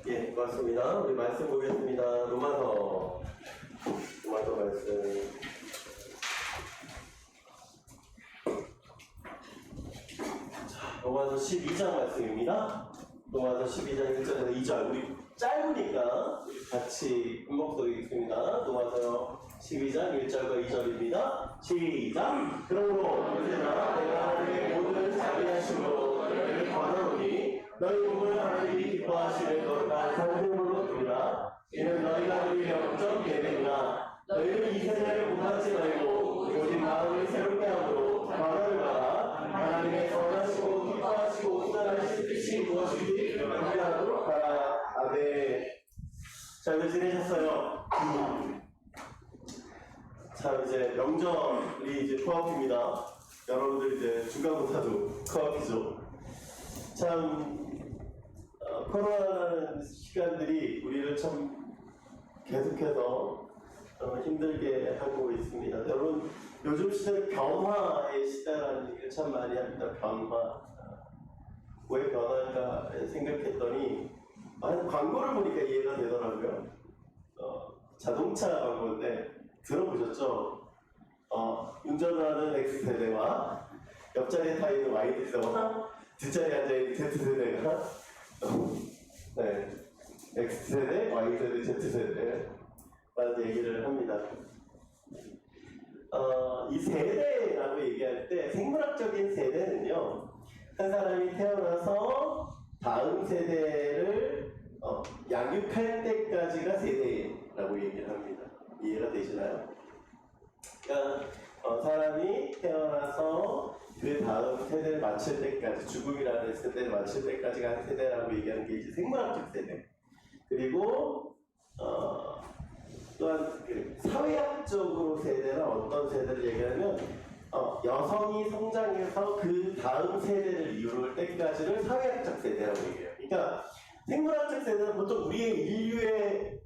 예, 고맙습니다. 우리 말씀 보겠습니다. 로마서 말씀. 자, 로마서 12장 말씀입니다. 로마서 12장 1절에서 2절. 우리 짧으니까 같이 음목소리 읽습니다. 로마서 12장 1절과 2절입니다. 시작! 그러므로 언제나 내가 하나님의 모든 자비하심으로 너희를 권하노니 너희 몸을 하나님이 기뻐하시는 것과 상대물로 두라. 이는 너희가 우리 영적 예배구나. 너희는 이 세대를 못하지 말고 오직 마음을 새롭게 함으로 변화를 받아 하나님의 선하시고 기뻐하시고 온전하신 뜻이 무엇인지 경배하도록 하라. 아멘. 잘 지내셨어요? 자, 이제 명절이 이제 코앞입니다. 여러분들 이제 중간고사도 코앞이죠. 참 코로나라는 시간들이 우리를 참 계속해서 힘들게 하고 있습니다. 여러분, 요즘 시대는 변화의 시대라는 얘기를 참 많이 합니다. 변화. 왜 변화인가 생각했더니 광고를 보니까 이해가 되더라고요. 자동차 광고인데 들어보셨죠? 운전하는 X세대와 옆자리에 타 있는 Y세대와 뒷자리에 앉아있는 Z세대가 네, X세대, Y세대, Z세대 라는 얘기를 합니다. 이 세대라고 얘기할 때 생물학적인 세대는요, 한 사람이 태어나서 다음 세대를 양육할 때까지가 세대라고 얘기를 합니다. 이해가 되시나요? 그러니까 사람이 태어나서 그 다음 세대를 마칠 때까지, 죽음이라는 세대를 마칠 때까지가 한 세대라고 얘기하는 게 이제 생물학적 세대. 그리고 또한 그 사회학적으로 세대는 어떤 세대를 얘기하면 여성이 성장해서 그 다음 세대를 이룰 때까지를 사회학적 세대라고 얘기해요. 그러니까 생물학적 세대는 보통 우리의 인류의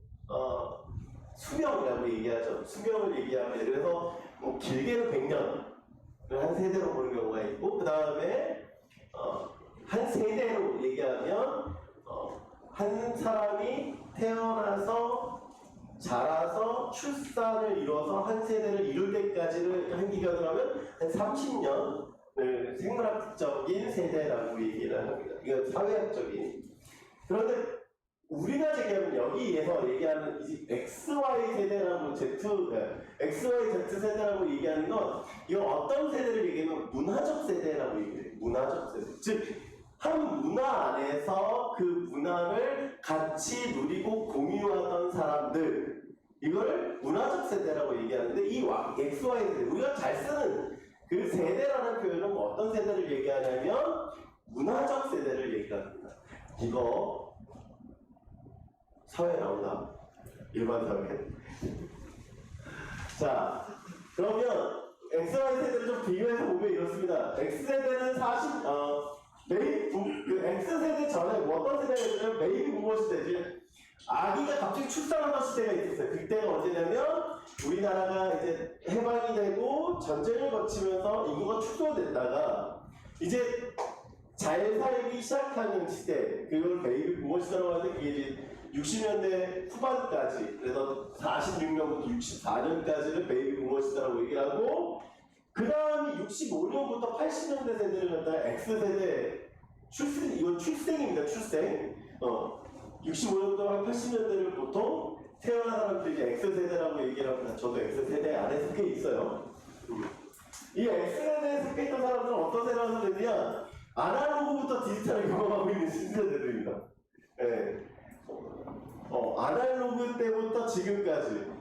수명이라고 얘기하죠. 수명을 얘기하면 그래서 뭐 길게는 100년을 한 세대로 보는 경우가 있고, 그 다음에 한 세대로 얘기하면 한 사람이 태어나서 자라서 출산을 이뤄서 한 세대를 이룰 때까지를 한 기간으로 하면 한 30년을 생물학적인 세대라고 얘기를 합니다. 이건 사회학적인. 그런데 우리가 얘기하면 여기에서 얘기하는 XY 세대라고 XY Z 세대라고 얘기하는 건 이건 어떤 세대를 얘기하면 문화적 세대라고 얘기해요. 문화적 세대. 즉 한 문화 안에서 그 문화를 같이 누리고 공유하던 사람들, 이걸 문화적 세대라고 얘기하는데, 이 XY 세대, 우리가 잘 쓰는 그 세대라는 표현은 어떤 세대를 얘기하냐면 문화적 세대를 얘기합니다. 이거 사회에 나온다. 일반 사회. 자, 그러면 XY 세대를 좀 비교해서 보면 이렇습니다. X세대는 그 X세대 전에 어떤 세대냐면 베이비 부모 시대지. 아기가 갑자기 출산하던 시대가 있었어요. 그때가 언제냐면 우리나라가 이제 해방이 되고 전쟁을 거치면서 인구가 축소됐다가 이제 잘 살기 시작하는 시대, 그걸 베이비 부모 시대라고 하는데 그게 이제 60년대 후반까지, 그래서 46년부터 64년까지를 베이비 부모 시대라고 얘기를 하고, 그 다음이 65년부터 80년대 세대를 갖다가 X세대, 이건 출생입니다, 출생. 65년부터 80년대를 보통 태어난 사람들이 이제 X세대라고 얘기를 합니다. 저도 X세대 안에 속해 있어요. 이 X세대에 속해 있던 사람들은 어떤 세대냐? 아날로그부터 디지털을 경험하고 있는 신세대들입니다. 네. 아날로그 때부터 지금까지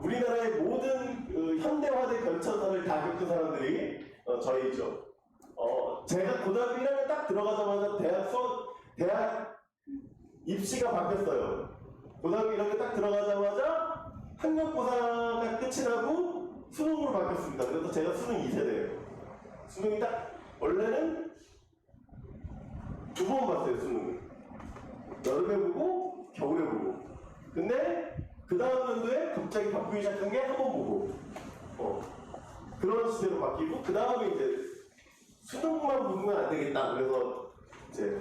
우리나라의 모든 현대화된 변천사를 다 겪은 사람들이 저희죠. 제가 고등학교 1학년 딱 들어가자마자 대학 입시가 바뀌었어요. 고등학교 1학년 딱 들어가자마자 학력고사가 끝이 나고 수능으로 바뀌었습니다. 그래서 제가 수능 2세대예요. 수능이 딱 원래는 2번 봤어요, 수능을. 여름에 보고 겨울에 보고. 근데 그 다음 연도에 갑자기 바꾸기 시작한 게 한 번 보고. 그런 시대로 바뀌고, 그 다음에 이제 수능만 보면 안 되겠다. 그래서 이제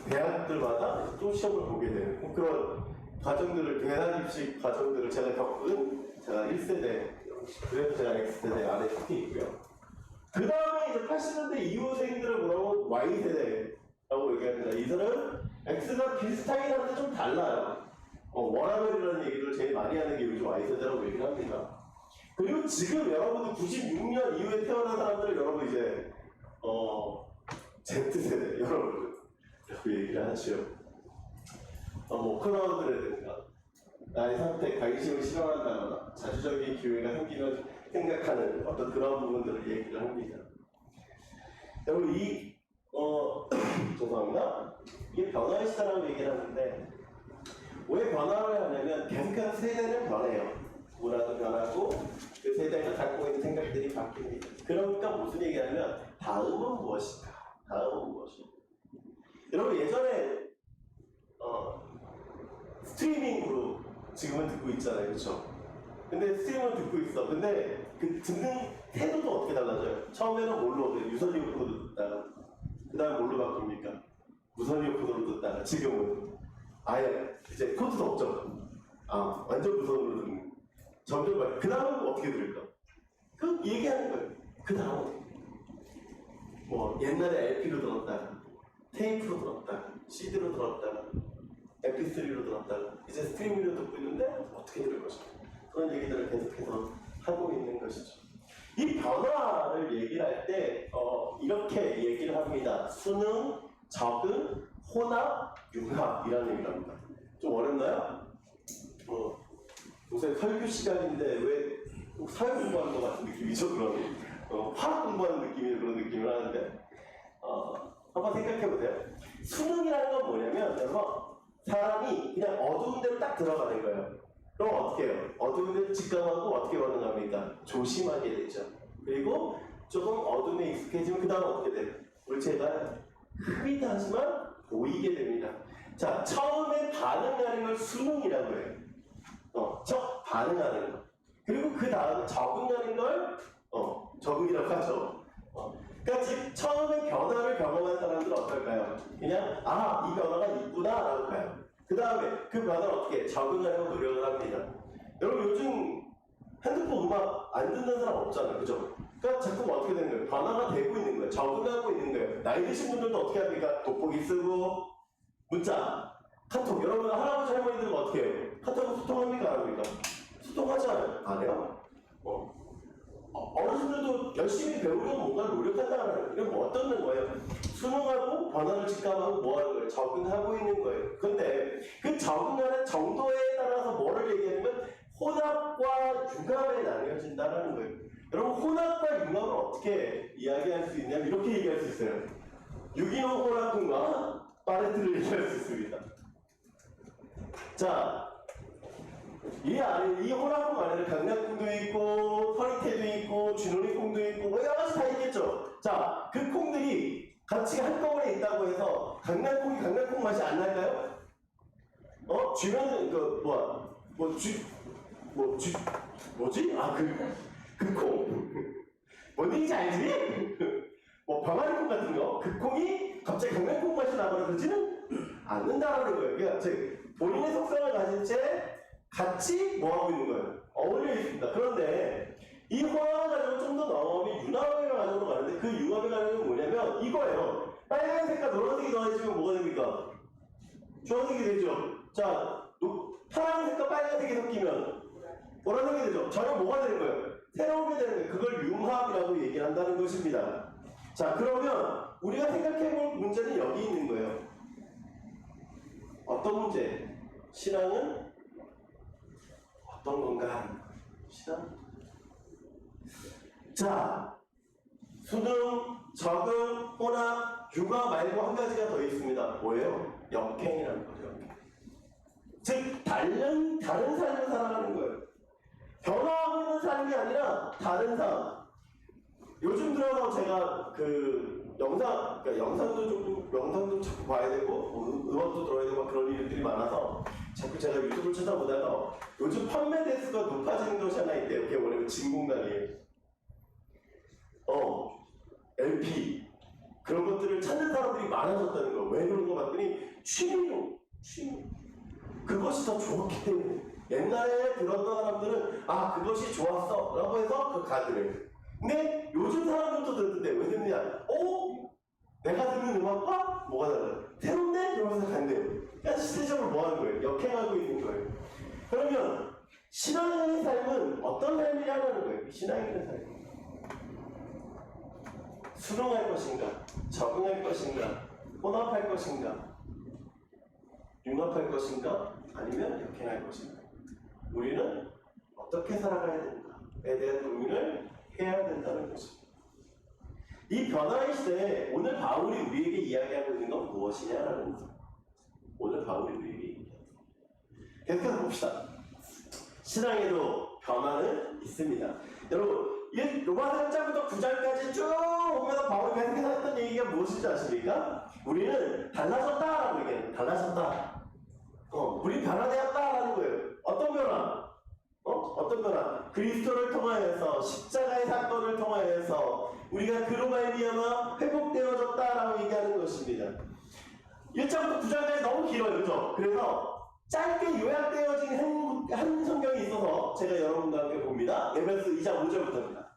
대학들마다 또 시험을 보게 되는 그런 과정들을 대단입식 과정들을 제가 겪은 제가 1세대 그래서 제가 X세대 안에 속해 있고요. 그 다음에 이제 80년대 이후생들을 뭐라고 Y세대라고 얘기합니다. 이들은 X가 비슷하긴 한데 좀 달라요. 워라벨이라는 얘기를 제일 많이 하는 게 요즘 Y세대라고 얘기를 합니다. 그리고 지금 여러분들 96년 이후에 태어난 사람들을 여러분 이제 Z세대 여러분 라고 얘기를 하죠. 뭐 클라우드라든가 나의 선택, 관심을 실현한다거나 자주적인 기회가 생기면 생각하는 어떤 그런 부분들을 얘기를 합니다. 여러분 죄송합니다. 이게 변화의 시대라고 얘기를 하는데 왜 변화를 하냐면 계속해서 세대는 변해요. 문화도 변하고 그 세대가 갖고 있는 생각들이 바뀝니다. 그러니까 무슨 얘기하면 다음은 무엇인가? 다음은 무엇인가? 여러분 예전에 스트리밍으로 지금은 듣고 있잖아요, 그렇죠? 근데 스트리밍을 듣고 있어. 근데 그 듣는 태도도 어떻게 달라져요? 처음에는 뭘로 유선 이어폰으로 듣다가 그 다음에 뭘로 바뀝니까? 무선 이어폰으로 듣다가 지금은 아예 이제 코드도 없죠. 완전 무선으로 듣는. 점점 그 다음은 어떻게 들을까? 그 얘기하는 거예요. 그 다음은 뭐 옛날에 LP로 들었다가 테이프로 들었다가 CD로 들었다가 MP3로 들었다가 이제 스트리밍으로 듣고 있는데 어떻게 들을 것인가? 그런 얘기들을 계속해서 하고 있는 것이죠. 이 변화를 얘기를 할 때 이렇게 얘기를 합니다. 수능, 적응, 혼합, 융합이라는 얘기를 합니다. 좀 어렵나요? 요새 설교 시간인데 왜 꼭 사회 공부하는 것 같은 느낌이죠? 그런 화학 공부하는 느낌이 그런 느낌을 하는데 한번 생각해보세요. 수능이라는 건 뭐냐면 사람이 그냥 어두운 데로 딱 들어가는 거예요. 그럼 어떻게 해요? 어두운 데를 직감하고 어떻게 반응합니까? 조심하게 되죠. 그리고 조금 어둠에 익숙해지면 그 다음 어떻게 돼요? 물체가 흐리다 하지만 보이게 됩니다. 자, 처음에 반응하는 걸 수능이라고 해요. 반응하는 거. 그리고 그 다음에 적응하는 걸 적응이라고 하죠. 그러니까 즉 처음에 변화를 경험한 사람들은 어떨까요? 그냥 이 변화가 있구나 라고 봐요. 그 다음에 그 변화를 어떻게 적응하려고 노력을 합니다. 여러분 요즘 핸드폰 음악 안 듣는 사람 없잖아요. 그죠? 그러니까 자꾸 어떻게 되는 거예요? 변화가 되고 있는 거예요. 적응하고 있는 거예요. 나이 드신 분들도 어떻게 합니까? 돋보기 쓰고 문자, 카톡. 여러분 할아버지 할머니들은 어떻게 해요? 카톡으로 소통합니까? 안 합니까? 소통하잖아요. 안 해요? 어르신들도 열심히 배우려고 뭔가 노력한다는 이건 뭐 어떤 거예요? 수능하고 변화를 직감하고 뭐 하는 거예요? 적응하고 있는 거예요. 근데 그 적응하는 정도에 따라서 뭐를 얘기하냐면 혼합과 융합에 나뉘어진다는 거예요. 여러분 혼합과 융합을 어떻게 이야기할 수 있냐면 이렇게 얘기할 수 있어요. 유기농 혼합군과 파레트를 얘기할 수 있습니다. 자, 이 혼합군 안에는 강낭콩도 있고 허리태도 있고 쥐놀이콩도 있고 뭐 여러 가지 다 있겠죠. 자, 그 콩들이 같이 한꺼번에 있다고 해서 강낭콩이 강낭콩 맛이 안 날까요? 쥐는 뭐지? 그 콩. 뭔 얘기인지 알지? 뭐 병아리콩 같은 거, 그 콩이 갑자기 강낭콩 맛이 나거나 그러지는 않는다라는 거예요. 그러니까 즉 본인의 속성을 가진 채 같이 뭐하고 있는 거예요? 어울려 있습니다. 그런데 이 혼합을 가지고 좀 더 넘어오면 융합을 가지고 가는데 그 융합의 가지고 뭐냐면 이거예요. 빨간색과 노란색이 더해지면 뭐가 됩니까? 주황색이 되죠. 자, 파란색과 빨간색이 섞이면 보라색이 되죠. 전혀 뭐가 되는 거예요? 새로운 게 되는 거예요. 그걸 융합이라고 얘기를 한다는 것입니다. 자, 그러면 우리가 생각해볼 문제는 여기 있는 거예요. 어떤 문제? 신앙은 어떤 건가? 신앙? 자, 수능, 적응, 혼합, 융합 말고 한 가지가 더 있습니다. 뭐예요? 역행이라는 거죠. 역행. 즉, 다른 삶을 살아가는 거예요. 변화하고 있는 삶이 아니라 다른 삶. 요즘 들어서 제가 영상도 자꾸 봐야 되고, 음악도 들어야 되고, 그런 일들이 많아서 자꾸 제가 유튜브를 찾아보다가 요즘 판매 대수가 높아지는 것이 하나 있대요. 그게 뭐냐면 진공관이에요. LP. 그런 것들을 찾는 사람들이 많아졌다는 거예요. 왜 그런 것 봤더니 취미. 그것이 더 좋았기 때문에. 옛날에 들었던 사람들은 아 그것이 좋았어 라고 해서 그 가드를. 근데 요즘 사람들도 들었는데 왜 듣느냐? 내가 듣는 음악과 뭐가 달라요? 새롭네? 그러면서 간대요. 그러니까 시대적으로 뭐 하는 거예요? 역행하고 있는 거예요. 그러면 신앙인의 삶은 어떤 삶이냐는 거예요. 신앙인의 삶. 수능할 것인가? 적응할 것인가? 혼합할 것인가? 융합할 것인가? 아니면 역행할 것인가? 우리는 어떻게 살아가야 되는가에 대한 고민을 해야 된다는 것입니다. 이 변화의 시대에 오늘 바울이 우리에게 이야기하고 있는 건 무엇이냐라는 거예요. 오늘 바울이 우리에게 이야기합니다. 계속해서 봅시다. 신앙에도 변화는 있습니다. 여러분, 이 로마서 1장부터 9장까지 쭉 오면서 바울이 계속해서 했던 얘기가 무엇인지 아십니까? 우리는 달라졌다라고 얘기해요. 달라졌다. 우리 변화되었다라는 거예요. 어떤 변화? 어떤 변화? 그리스도를 통하여서 십자가의 사건을 통하여서 우리가 그로 말미암아 회복되어졌다라고 얘기하는 것입니다. 1장부터 9장까지 너무 길어요, 그죠? 그래서 짧게 요약되어진 한 성경이 있어서 제가 여러분과 함께 봅니다. 에베소 2장 5절부터입니다.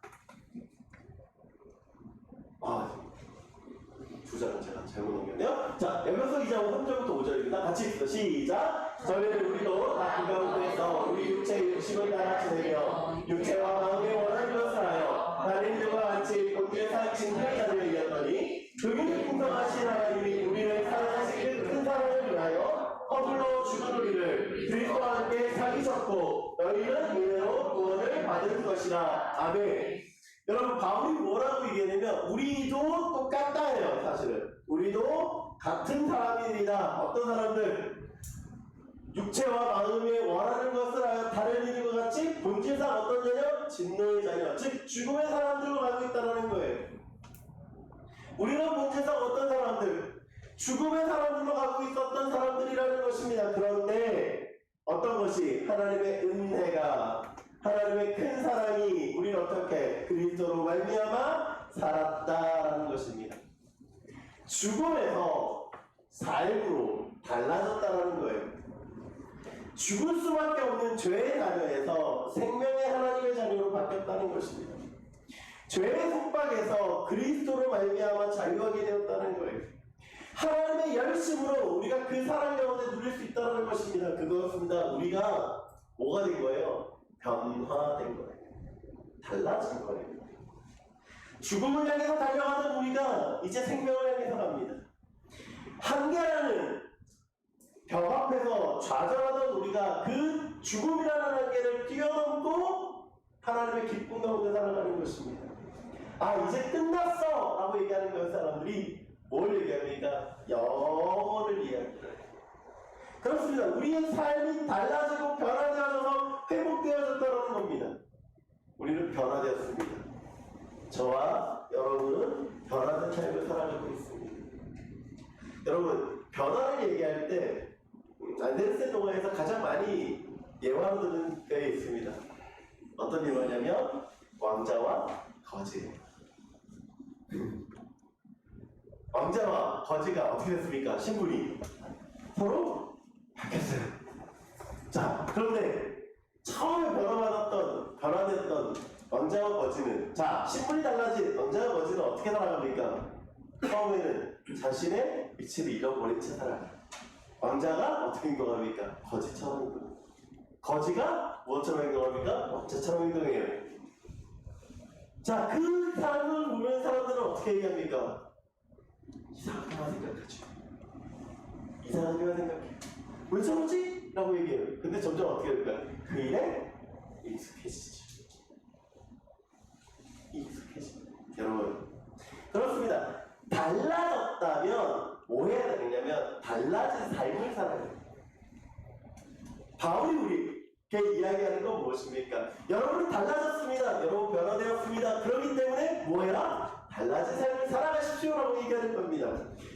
두 장은 제가 잘못 넘겼네요. 자, 에베소 2장 3절부터 5절입니다. 같이 읽습니다. 시작! 저희는 우리도 다 그 가운데서 우리 육체의 욕심을 따라 지내며 육체와 마음에 원하는 것을 하여 다른 이들과 같이 본질상 진리의 자녀를 이었더니 그분이 풍성하신 하나님이 우리를 사랑하시기를 큰 사랑을 위하여 허물로 죽은 우리를 그리스도와 함께 살리셨고 너희는 은혜로 구원을 받을 것이라. 아멘. 여러분 바울이 뭐라고 얘기하냐면 우리도 똑같다예요. 사실은 우리도 같은 사람입니다. 어떤 사람들? 육체와 마음에 원하는 것을 하여 다른 이들과 같이 본질상 어떤 자녀? 진노의 자녀, 즉 죽음의 사람들로 가고 있다는 거예요. 우리는 본질상 어떤 사람들? 죽음의 사람들로 가고 있었던 사람들이라는 것입니다. 그런데 어떤 것이? 하나님의 은혜가, 하나님의 큰 사랑이 우리를 어떻게? 그리스도로 말미암아 살았다라는 것입니다. 죽음에서 삶으로 달라졌다라는 거예요. 죽을 수밖에 없는 죄의 자녀에서 생명의 하나님의 자녀로 바뀌었다는 것입니다. 죄의 속박에서 그리스도로 말미암아 자유하게 되었다는 거예요. 하나님의 열심으로 우리가 그 사랑 가운데 누릴 수 있다는 것입니다. 그것입니다. 우리가 뭐가 된 거예요? 변화된 거예요. 달라진 거예요. 죽음을 향해서 달려가던 우리가 이제 생명을 향해서 갑니다. 한계라는 벽 앞에서 좌절하던 우리가 그 죽음이라는 한계를 뛰어넘고 하나님의 기쁨 가운데 살아가는 것입니다. 이제 끝났어! 라고 얘기하는 그 사람들이 뭘 얘기합니까? 영원을 이야기해요. 그렇습니다. 우리의 삶이 달라지고 변화되어져서 회복되어졌다는 겁니다. 우리는 변화되었습니다. 저와 여러분은 변화된 삶을 살아가고 있습니다. 여러분, 변화를 얘기할 때 안데르센 동화에서 가장 많이 예화로 드는 게 있습니다. 어떤 예화냐면 왕자와 거지. 왕자와 거지가 어떻게 됐습니까? 신분이 서로 바뀌었어요. 자, 그런데 처음에 변화됐던 왕자와 거지는, 자, 신분이 달라진 왕자와 거지는 어떻게 살아갑니까? 처음에는 자신의 위치를 잃어버린 채 살아가요. 왕자가 어떻게 행동합니까? 거지처럼 행동해요. 거지가 무엇처럼 행동합니까? 왕자처럼 행동해요. 자, 그 삶을 보면 사람들은 어떻게 얘기합니까? 이상하게만 생각하죠. 이상하게만 생각해요. 왜 저러지? 라고 얘기해요. 근데 점점 어떻게 될까요? 그 일에 익숙해지죠. 여러분, 그렇습니다. 달라졌다면 뭐 해야 되냐면 달라진 삶을 살아야 돼요. 바울이 우리에게 이야기하는 건 무엇입니까? 여러분은 달라졌습니다. 여러분 변화되었습니다. 그렇기 때문에 뭐 해라? 달라진 삶을 살아가십시오라고 얘기하는 겁니다.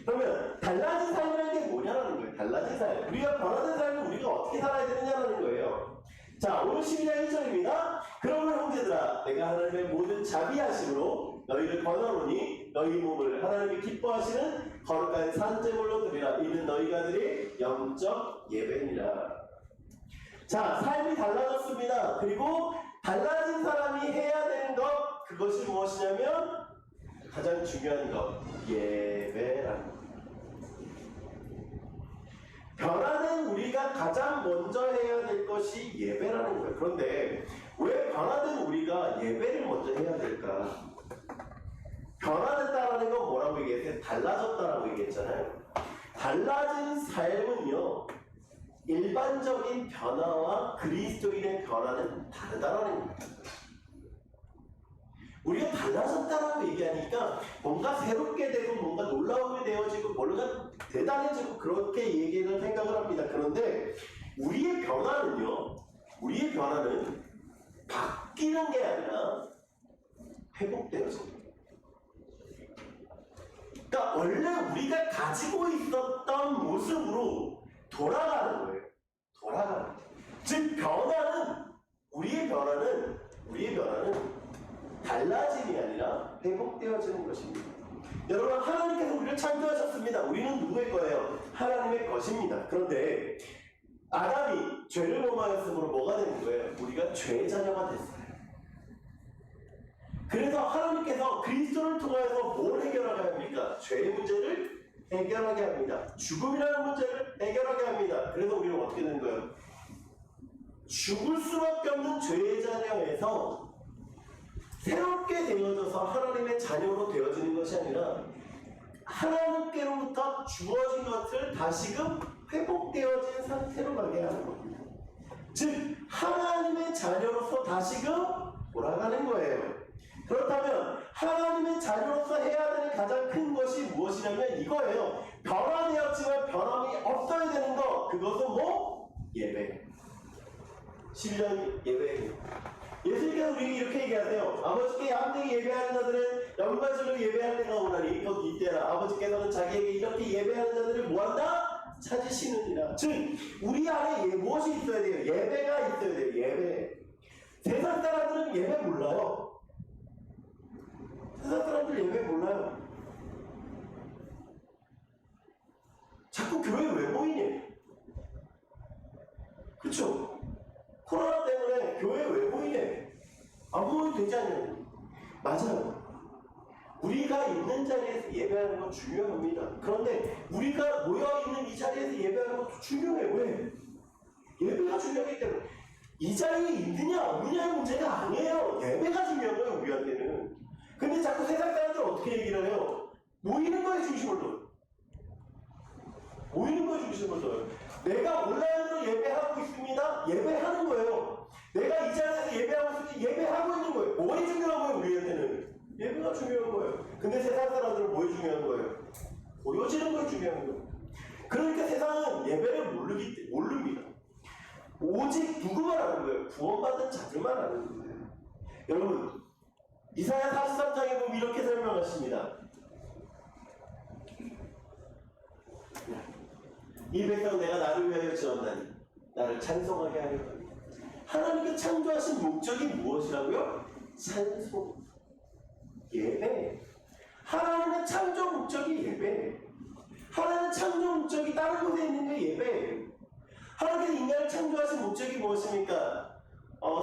그러면 달라진 삶이라는 게 뭐냐라는 거예요. 달라진 삶. 우리가 변화된 삶을 우리가 어떻게 살아야 되느냐라는 거예요. 자, 오늘 12장 1절입니다. 그러므로 형제들아, 내가 하나님의 모든 자비하심으로 너희를 권하노니 너희 몸을 하나님이 기뻐하시는 거룩한 산제물로 드리라. 이는 너희가 드릴 영적 예배니라. 자, 삶이 달라졌습니다. 그리고 달라진 사람이 해야 되는 것, 그것이 무엇이냐면 가장 중요한 것, 예배라는 것. 변화된 우리가 가장 먼저 해야 될 것이 예배라는 거예요. 그런데 왜 변화된 우리가 예배를 먼저 해야 될까? 변화됐다라는 건 뭐라고 얘기했어요? 달라졌다라고 얘기했잖아요. 달라진 삶은요, 일반적인 변화와 그리스도인의 변화는 다르다라는 겁니다. 우리가 달라졌다라고 얘기하니까 뭔가 새롭게 되고 뭔가 놀라움이 되어지고 뭔가 대단해지고 그렇게 얘기를 생각을 합니다. 그런데 우리의 변화는 바뀌는 게 아니라 회복되어집니다. 그러니까 원래 우리가 가지고 있었던 모습으로 돌아가는 거예요. 돌아가는 거예요. 즉 우리의 변화는 달라짐이 아니라 회복되어지는 것입니다. 여러분, 하나님께서 우리를 창조하셨습니다. 우리는 누구의 거예요? 하나님의 것입니다. 그런데 아담이 죄를 범하였으므로 뭐가 되는 거예요? 우리가 죄의 자녀가 됐어요. 그래서 하나님께서 그리스도를 통해서 뭘 해결하게 합니까? 죄의 문제를 해결하게 합니다. 죽음이라는 문제를 해결하게 합니다. 그래서 우리는 어떻게 되는 거예요? 죽을 수밖에 없는 죄의 자녀에서 새롭게 되어져서 하나님의 자녀로 되어지는 것이 아니라 하나님께로부터 주어진 것을 다시금 회복되어진 상태로 가게 하는 겁니다. 즉 하나님의 자녀로서 다시금 돌아가는 거예요. 그렇다면 하나님의 자녀로서 해야 되는 가장 큰 것이 무엇이냐면 이거예요. 변화되었지만 변함이 없어야 되는 것, 그것은 뭐? 예배. 11년 예배입니다. 예수님께서 우리에게 이렇게 얘기하세요. 아버지께 양되게 예배하는 자들은 영광스러운 예배할 때가 오나니 거기 이때라. 아버지께서는 자기에게 이렇게 예배하는 자들을 뭐한다? 찾으시느니라. 즉 우리 안에 무엇이 있어야 돼요? 예배가 있어야 돼요. 예배. 세상 사람들은 예배 몰라요. 세상 사람들 예배 몰라요. 자꾸 교회 왜 모이니? 그쵸? 코로나 때문에 교회 왜 모이네? 안 모여도 되지 않냐고. 맞아요. 우리가 있는 자리에서 예배하는 건 중요합니다. 그런데 우리가 모여있는 이 자리에서 예배하는 것도 중요해. 왜? 예배가 중요하기 때문에. 이 자리에 있느냐 없느냐의 문제가 아니에요. 예배가 중요한 거예요, 우리한테는. 근데 자꾸 세상 사람들은 어떻게 얘기를 해요? 모이는 거에 중심을 둬요. 모이는 거에 중심을 둬요. 내가 온라인으로 예배하고 있습니다. 예배하는 거예요. 내가 이 자리에서 예배하고 있으니 예배하고 있는 거예요. 뭐가 중요한 거예요, 우리한테는? 예배가 중요한 거예요. 근데 세상 사람들은 뭐가 중요한 거예요? 보여지는 거 중요한 거예요. 그러니까 세상은 예배를 모릅니다. 오직 누구만 아는 거예요? 구원받은 자들만 아는 거예요. 여러분, 이사야 43장에 보면 이렇게 설명하십니다. 이 백성 내가 나를 위하여 지었나니 나를 찬송하게 하려고 합니다. 하나님께 창조하신 목적이 무엇이라고요? 찬송, 예배. 하나님의 창조 목적이 예배. 하나님의 창조 목적이 다른 곳에 있는 게 예배예요. 하나님께서 인간을 창조하신 목적이 무엇입니까?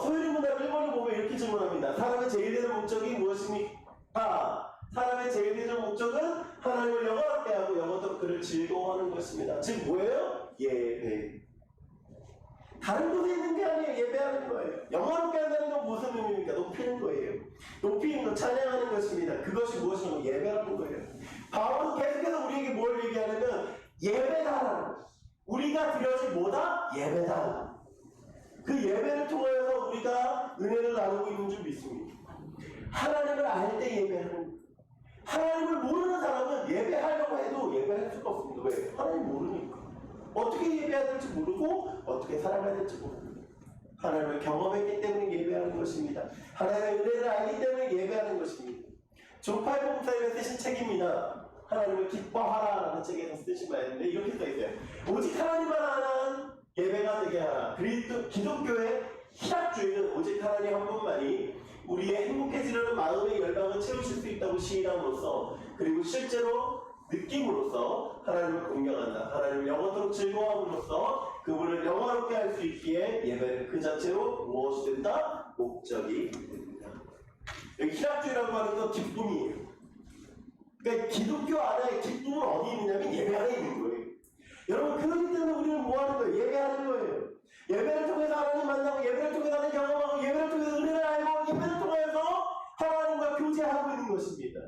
소유리 문답 1번을 보면 이렇게 질문합니다. 사람의 제일 대적 목적이 무엇입니까? 사람의 제일 대적 목적은 하나님을 영화롭게 하고 영원토록 그를 즐거워하는 것입니다. 즉 뭐예요? 예배. 다른 곳에 있는 게 아니에요. 예배하는 거예요. 영화롭게 한다는 건 무슨 의미입니까? 높이는 거예요. 높이는 것, 찬양하는 것입니다. 그것이 무엇이냐면 예배라는 거예요. 바울은 계속해서 우리에게 뭘 얘기하냐면 예배다라는 거예요. 우리가 드려질 뭐다? 예배다. 그 예배를 통하여서 우리가 은혜를 나누고 있는 줄 믿습니다. 하나님을 알 때 예배하는 거예요. 하나님을 모르는 사람은 예배하려고 해도 예배할 수가 없습니다. 왜? 하나님 모르니까. 어떻게 예배해야 될지 모르고 어떻게 살아가야 될지 모릅니다. 하나님을 경험했기 때문에 예배하는 것입니다. 하나님의 은혜를 알기 때문에 예배하는 것입니다. 존 파이버 목사님이 쓰신 책입니다. 하나님을 기뻐하라라는 책에서 쓰신 말인데 이렇게 써있어요. 오직 하나님만 아는 예배가 되게 하라. 기독교의 희락주의는 오직 하나님 한 분만이 우리의 행복해지려는 마음의 열망을 채우실 수 있다고 시인함으로써 그리고 실제로 느낌으로써 하나님을 공경한다. 하나님을 영원토록 즐거워함으로써 그분을 영화롭게 할 수 있기에 예배는 그 자체로 무엇이 된다? 목적이 된다. 여기 희락주의라고 하는 건 기쁨이에요. 그러니까 기독교 안에 기쁨은 어디 있느냐면 예배 안에 있는 거예요. 여러분 그렇기 때문에 우리는 뭐 하는 거예요? 예배하는 거예요. 예배를 통해서 하나님 만나고 예배를 통해서 하나님 경험하고 예배를 통해서 은혜를 알고 예배를 통해서 하나님과 교제하고 있는 것입니다.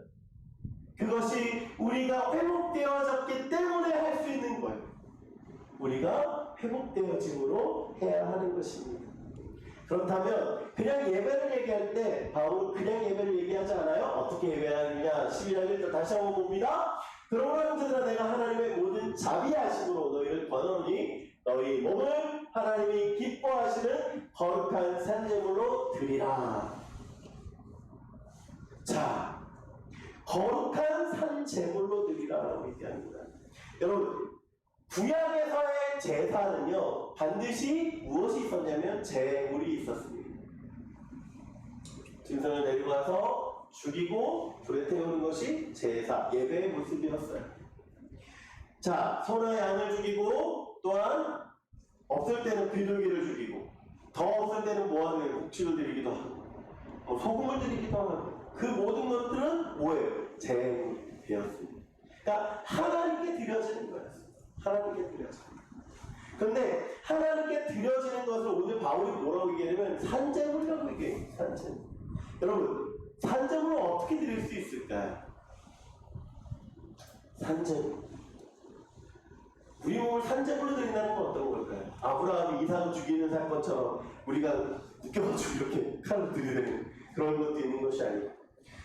그것이 우리가 회복되어졌기 때문에 할 수 있는 거예요. 우리가 회복되어짐으로 해야 하는 것입니다. 그렇다면 그냥 예배를 얘기할 때 바울은 그냥 예배를 얘기하지 않아요? 어떻게 예배하느냐 12장 1절 다시 한번 봅니다. 그러므로 형제들아 내가 하나님의 모든 자비하심으로 너희를 권하노니 너희 몸을 하나님이 기뻐하시는 거룩한 산제물로 드리라. 자, 거룩한 산제물로 드리라라고 얘기합니다. 여러분 구약에서의 제사는요 반드시 무엇이 있었냐면 제물이 있었습니다. 짐승을 데리고 가서 죽이고 불에 태우는 것이 제사, 예배의 모습이었어요. 자, 소나 양을 죽이고 또한 없을 때는 비둘기를 죽이고 더 없을 때는 뭐하는 곡식을 드리기도 하고 소금을 드리기도 하고 그 모든 것들은 뭐예요? 제물이었습니다. 그러니까 하나님께 드려지는 거였어요. 하나님께 드려지는 거예요. 그런데 하나님께 드려지는 것을 오늘 바울이 뭐라고 얘기하냐면 산제물이라고 얘기해요. 산제물. 여러분 산제물을 어떻게 드릴 수 있을까요? 산제물. 우리 몸을 산제물로 드린다는 건 어떤 걸까요? 아브라함이 이삭을 죽이는 사건처럼 우리가 묶여가지고 이렇게 칼로 들이대는 그런 것도 있는 것이 아니고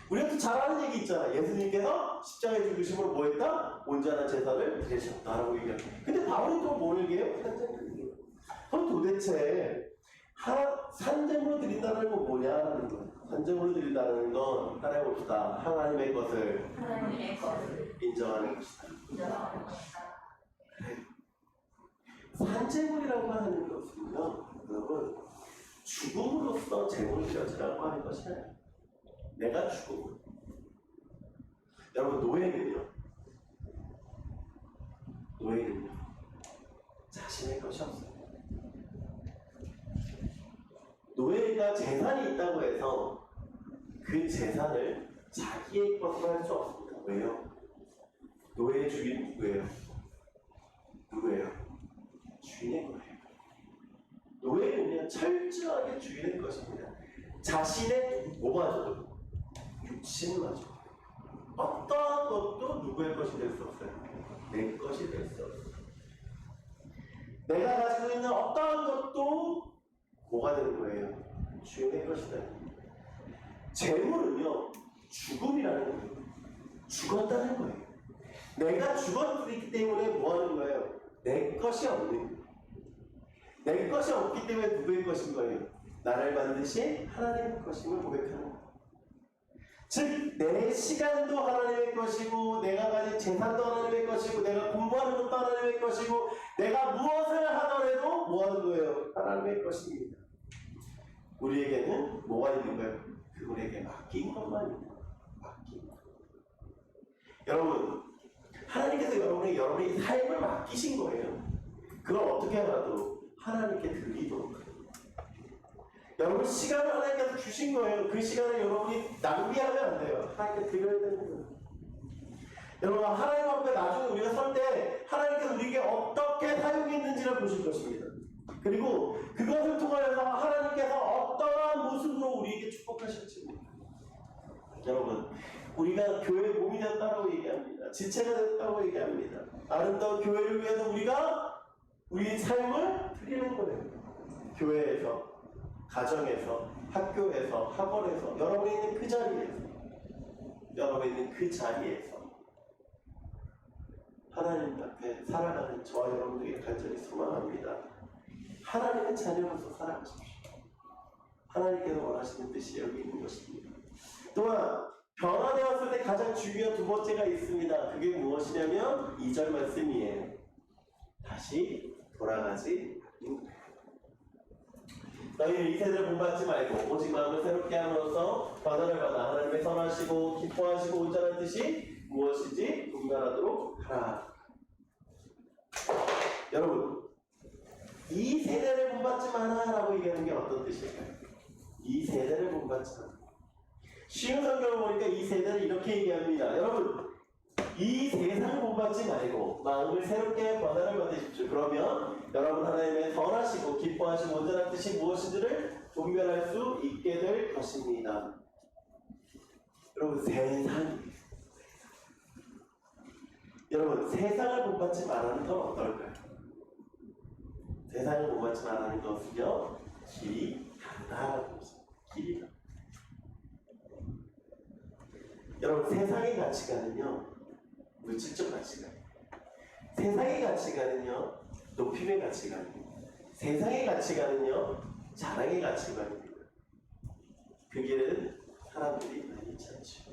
우리가 또 잘 아는 얘기 있잖아. 예수님께서 십자가에 죽으심으로 뭐 했다? 온전한 제사를 드리셨다라고 얘기합니다. 근데 바울이 또 뭘 얘기해요? 산제물. 그럼 도대체 산제물로 드린다는 건 뭐냐는 거예요. 산제물로 드린다는 건 따라해봅시다. 하나님의 것을 인정하는 것이다. 산제물이라고 하는 것은요, 여러분 죽음으로써 제물을 드려지라고 하는 것이 아니에요. 내가 죽음을. 여러분 노예는요 자신의 것이 없어요. 노예가 재산이 있다고 해서 그 재산을 자기의 것으로 할 수 없습니다. 왜요? 노예의 주인 누구예요? 주인의 거예요. 노예는요 철저하게 주인의 것입니다. 자신의 뭐마저도 육신마저 어떠한 것도 누구의 것이 될 수 없어요. 내 것이 될 수 없어요. 내가 가지고 있는 어떠한 것도 뭐가 되는 거예요? 주인의 것이다. 재물은요 죽음이라는 거예요. 죽었다는 거예요. 내가 죽었기 때문에 뭐 하는 거예요? 내 것이 없는 거예요. 내 것이 없기 때문에 누구의 것인 거예요? 나를 만드신 하나님의 것임을 고백하는 거예요. 즉, 내 시간도 하나님의 것이고, 내가 가진 재산도 하나님의 것이고, 내가 공부하는 것도 하나님의 것이고, 내가 무엇을 하더라도 뭐 하는 거예요? 하나님의 것입니다. 우리에게는 뭐가 있는 거예요? 그분에게 맡긴 것만입니다. 맡긴 것. 여러분, 하나님께서 여러분의 삶을 맡기신 거예요. 그걸 어떻게 하라도 하나님께 드리도록 해요. 여러분 시간을 하나님께서 주신 거예요. 그 시간을 여러분이 낭비하면 안 돼요. 하나님께 드려야 되는 거예요. 여러분 하나님 앞에 나중에 우리가 설 때 하나님께서 우리에게 어떻게 사용했는지를 보실 것입니다. 그리고 그것을 통하여서 하나님께서 어떠한 모습으로 우리에게 축복하실지. 여러분 우리가 교회의 몸이 됐다고 얘기합니다. 지체가 됐다고 얘기합니다. 아름다운 교회를 위해서 우리가 우리 삶을 드리는 거예요. 교회에서, 가정에서, 학교에서, 학원에서, 여러분이 있는 그 자리에서 하나님 앞에 살아가는 저와 여러분들에게 간절히 소망합니다. 하나님의 자녀로서 살아가십시오. 하나님께서 원하시는 뜻이 여기 있는 것입니다. 또한 변화되었을 때 가장 중요한 두 번째가 있습니다. 그게 무엇이냐면 2절 말씀이에요. 다시 돌아가지 않는. 너희 이 세대를 본받지 말고 오직 마음을 새롭게 함으로써 변화를 받아 하나님의 선하시고 기뻐하시고 온전한 뜻이 무엇인지 분별하도록 하라. 여러분, 이 세대를 본받지 마라라고 얘기하는 게 어떤 뜻일까요? 이 세대를 본받지 마라. 쉬운 성경을 보니까 이 세대를 이렇게 얘기합니다. 여러분, 이 세상을 본받지 말고 마음을 새롭게 변화를 받으십시오. 그러면 여러분 하나님의 선하시고 기뻐하시고 온전한 뜻이 무엇인지를 분별할 수 있게 될 것입니다. 여러분, 여러분, 세상을 본받지 말라는 건 어떨까요? 세상을 본받지 말라는 것은요, 길이 다르다는 것입니다. 길이 다르다. 여러분, 세상의 가치관은요, 물질적 가치관. 세상의 가치관은요, 높임의 가치관입니다. 세상의 가치관은요, 자랑의 가치관입니다. 그 길은 사람들이 많이 찾죠.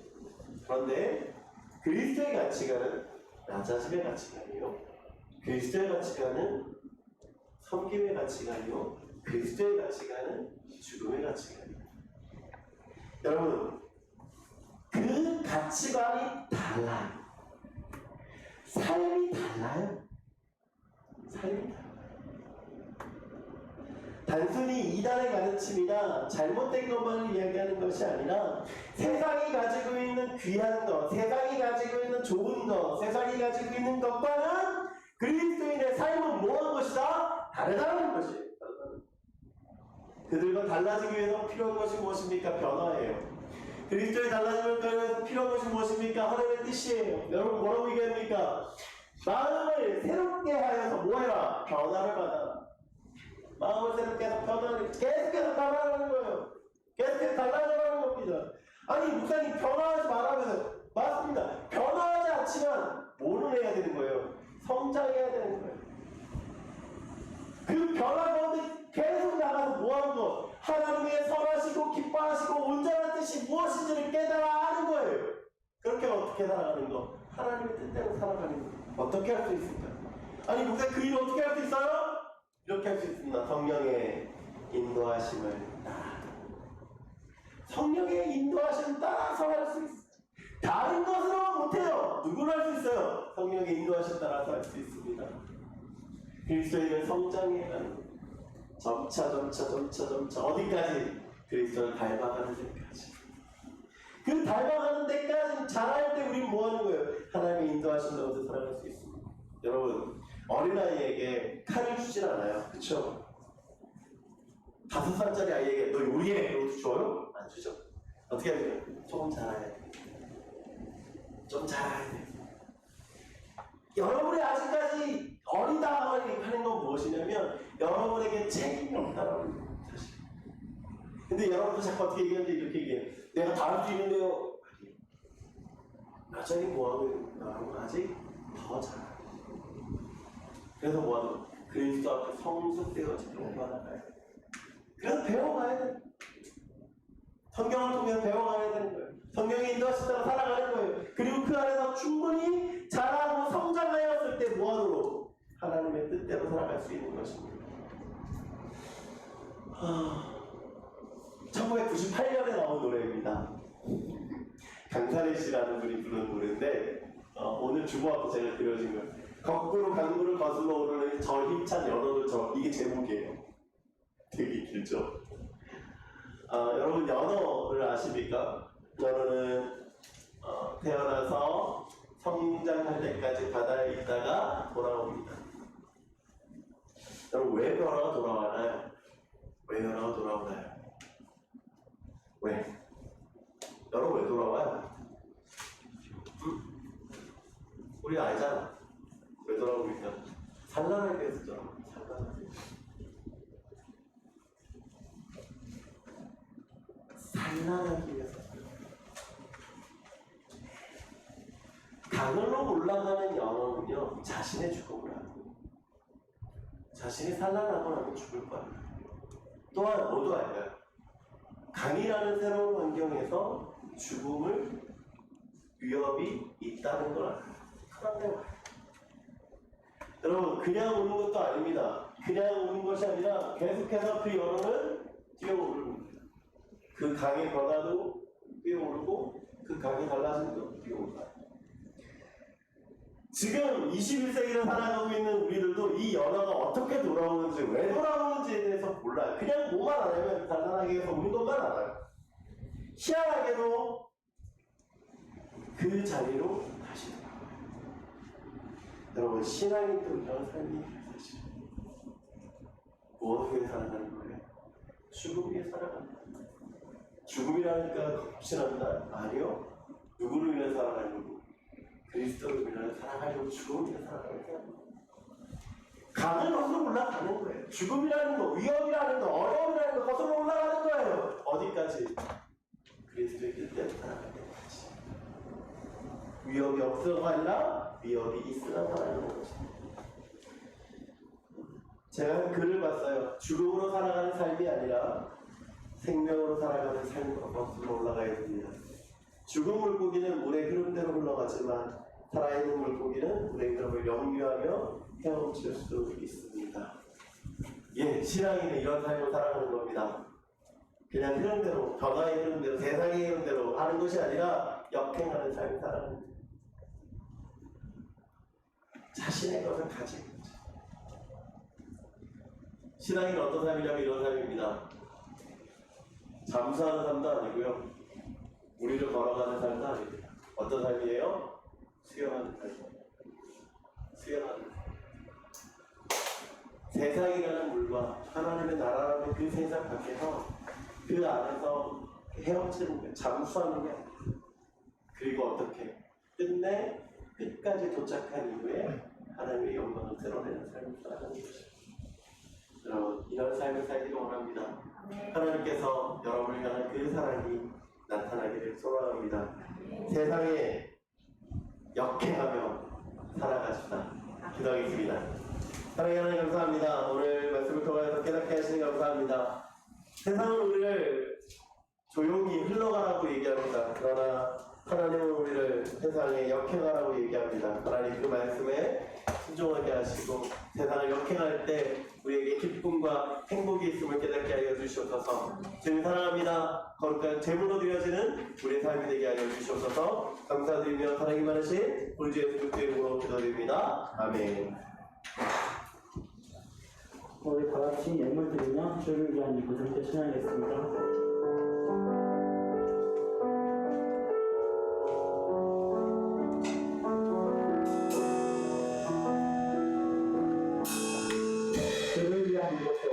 그런데 그리스도의 가치관은 낮아짐의 가치관이요. 그리스도의 가치관은 섬김의 가치관이요. 그리스도의 가치관은 죽음의 가치관입니다. 여러분, 그 가치관이 달라요. 삶이 달라요. 삶이 달라요. 단순히 이단의 가르침이나 잘못된 것만을 이야기하는 것이 아니라 세상이 가지고 있는 귀한 것, 세상이 가지고 있는 좋은 것, 세상이 가지고 있는 것과는 그리스도인의 삶은 뭐한 것이다? 다르다는 것이에요. 그들과 달라지기 위해서 필요한 것이 무엇입니까? 변화예요. 그리스도의 달라짐을 위해서 필요한 것이 무엇입니까? 하나님의 뜻이에요. 여러분 뭐라고 얘기합니까? 마음을 새롭게 하여서 뭐해라? 변화를 받아라. 마음을 새롭게 해서 변화를 계속해서 변화하는 거예요. 계속해서 달라져가는 겁니다. 아니 목사님 변화하지 말라면서 맞습니다. 변화하지 않지만 뭐를 해야 되는 거예요? 성장해야 되는 거예요. 그 변화 가운데 계속 나가서 뭐하는 거? 하나님의 선하시고 기뻐하시고 온전한 뜻이 무엇인지를 깨달아 아는 거예요. 그렇게 어떻게 살아가는 거? 하나님의 뜻대로 살아가는 거. 어떻게 할 수 있을까? 아니 목사님 그 일을 어떻게 할 수 있어요? 이렇게 할 수 있습니다. 성령의 인도하심을 따라. 성령의 인도하심을 따라서 할 수 있어요. 다른 것으로 못해요. 누구나 할 수 있어요. 성령의 인도하심 따라서 할 수 있습니다. 그리스도인은 성장해가는 거예요. 점차 어디까지? 그리스도를 닮아가는 데까지. 그 닮아가는 데까지 잘할 때 우리는 뭐 하는 거예요? 하나님의 인도하심 가운데 살아갈 수 있습니다. 여러분, 어린아이에게 칼을 주진 않아요. 그쵸? 5살짜리 아이에게 너 요리해! 이러고 줘요? 안 주죠. 어떻게 해야 돼요? 조금 잘해야 돼. 좀 잘해야 돼. 여러분이 아직까지 어리다 하는 건 무엇이냐면 여러분에게 책임이 없다라는 거예요. 사실. 근데 여러분도 자꾸 어떻게 얘기하는데 이렇게 얘기해요. 내가 다 할 수 있는데요. 여전히 뭐하고 있는 여러분 아직 더 잘해요. 그래서 뭐하죠? 그리스도 앞에 성숙되어지고 배워나가야 돼요. 그래서 배워가야 돼요. 성경을 통해서 배워가야 되는 거예요. 성경의 인도하신 대로 살아가는 거예요. 그리고 그 안에서 충분히 자라고 성장하였을 때 뭐하도록? 하나님의 뜻대로 살아갈 수 있는 것입니다. 1998년에 나온 노래입니다. 강산혜 씨라는 분이 부른 노래인데 오늘 주보하고 제가 그려진 거예요. 거꾸로 강물을 거슬러 오르는 저 힘찬 연어도 이게 제목이에요. 되게 길죠? 여러분 연어를 아십니까? 연어는 태어나서 성장할 때까지 바다에 있다가 돌아옵니다. 여러분 왜 연어가 돌아와나요? 왜 연어가 돌아오나요? 왜? 연어 왜 돌아와요? 우리 알잖아. 왜 돌아옵니까? 산란하기 위해서 돌아옵니다. 산란하기 위해서. 강으로 올라가는 연어는요, 자신의 죽음을 알고, 자신이 산란하고 나면 죽을 거야. 또한 모두 알까요? 강이라는 새로운 환경에서 죽음을 위협이 있다는 걸 알아요. 그런데 여러분 그냥 오는 것도 아닙니다. 그냥 오는 것이 아니라 계속해서 그 연어는 뛰어오릅니다. 그 강의 변화도 뛰어오르고 그 강이 달라짐도 뛰어오르고. 지금 21세기를 살아가고 있는 우리들도 이 이 연화가 어떻게 돌아오는지, 왜 돌아오는지에 대해서 몰라요. 그냥 뭐만 알면 단단하게 해서 우는 것만 알아요. 희한하게도 그 자리로 다시 돌아와요. 여러분, 신앙이 또 이런 삶이 사실 무엇을 위해 살아가는 거예요? 죽음 위해 살아가는 거예요. 죽음이라니까 겁신한다? 아니요. 누구를 위해 살아가려고? 그리스도를 위해 살아가려고 죽음을 위해 살아가는 거예요. 가는 것으로 올라가는 거예요. 죽음이라는 거, 위험이라는 거, 어려움이라는 거, 것으로 올라가는 거예요. 어디까지? 그리스도의 뜻대로 살아갈 때까지. 위협이 없어가 아니라 위협이 있으나 살아가는 거죠. 제가 한 글을 봤어요. 죽음으로 살아가는 삶이 아니라 생명으로 살아가는 삶으로 거슬러 올라가야 됩니다. 죽은 물고기는 물의 흐름대로 흘러가지만 살아있는 물고기는 물의 흐름을 영유하며 헤엄칠 수 있습니다. 예, 신앙인은 이런 삶을 살아가는 겁니다. 그냥 흐름대로, 변화의 흐름대로, 세상의 흐름대로 하는 것이 아니라 역행하는 삶을 살아가는 거예요. 자신의 것을 가지고 있죠. 신앙인은 어떤 삶이냐면 이런 삶입니다. 잠수하는 삶도 아니고요. 우리를 걸어가는 삶도 아닙니다. 어떤 삶이에요? 수영하는 삶이에요. 수영하는 삶. 세상이라는 물과 하나님의 나라라는 그 세상 밖에서 그 안에서 헤엄치는 거예요. 잠수하는 게 아니에요. 그리고 어떻게? 끝내 끝까지 도착한 이후에 하나님의 영광을 드러내는 삶을 살아가는 것입니다. 여러분, 이런 삶을 살기를 원합니다. 하나님께서 여러분을 향한 그 사랑이 나타나기를 소망합니다. 세상에 역행하며 살아가시다. 기도하겠습니다. 사랑하는 하나님 감사합니다. 오늘 말씀을 통해서 깨닫게 하시니 감사합니다. 세상은 우리를 조용히 흘러가라고 얘기합니다. 그러나 하나님은 우리를 세상에 역행하라고 얘기합니다. 하나님 그 말씀에 순종하게 하시고 세상을 역행할 때 우리에게 기쁨과 행복이 있음을 깨닫게 하여 주시옵소서. 주님 사랑합니다. 거룩한 제물로 드려지는 우리의 삶이 되게 하여 주시옵소서. 감사드리며 사랑이 많으신 우리 주 예수 그리스도의 이름으로 기도드립니다. 아멘. 우리 다 같이 예물 드리며 주를 위한 이곳을 신앙하겠습니다. 주를 위한 이곳에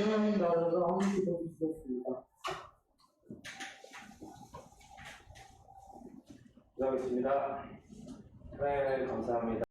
하나님 나라가 아무것도 없었습니다. 기도하겠습니다. 하나님 감사합니다.